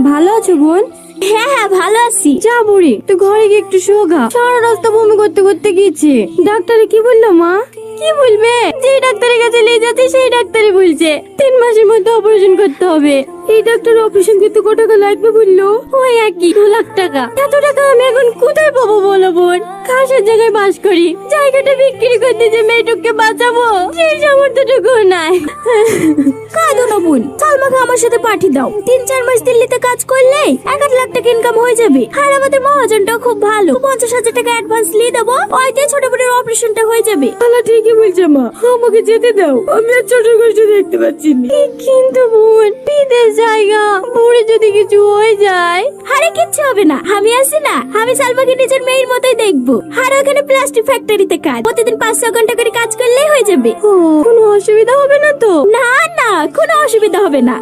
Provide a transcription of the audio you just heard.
ভালো আছো বোন? হ্যাঁ হ্যাঁ ভালো আছি। যা বুড়ি তুই ঘরে গিয়ে একটু শোগা, সারা রাস্তা বমি করতে করতে গিয়েছে। ডাক্তারে কি বললো মা? কি বলবে, যে ডাক্তারের কাছে নিয়ে যাচ্ছে সেই ডাক্তারই বলছে 3 মাসের মধ্যে অপারেশন করতে হবে। এই ডাক্তার অপারেশন করতে কত টাকা লাগবে বললো? ওই একই 2 লাখ টাকা। এত টাকা আমি এখন কোথায় পাবো বলো বোন? খাসের জায়গায় বাস করি, জায়গাটা বিক্রি করতে যে মেয়েটুককে বাঁচাবো সেই সামর্থ্যটুকু নাই। কাঁদো না বোন, সালমাকে আমার সাথে পাঠিয়ে দাও। 3-4 মাস দিল্লিতে কাজ করলে 1 লাখ টাকা ইনকাম হয়ে যাবে। আর আমাদের মহাজনটাও খুব ভালো, 50,000 টাকা অ্যাডভান্স নিয়ে দেবো, ওইতে ছোট বোনের অপারেশনটা হয়ে যাবে। আলা ঠিকই বলছে মা, আমাকে যেতে দাও, আমি আর ছোট কষ্ট দেখতে পাচ্ছি না। কিন্তু বোন, বিদেশ জায়গা, বুড়ি যদি কিছু হয়ে যায়। আরে কিচ্ছু হবে না, আমি আছি না। আমি সালমাকে নিজের মেয়ের মতোই দেখবো। আর ওখানে প্লাস্টিক ফ্যাক্টরিতে কাজ, প্রতিদিন 500 ঘন্টা করে কাজ করলেই হয়ে যাবে। ও, কোনো অসুবিধা হবে না তো? না না, কোনো অসুবিধা হবে না।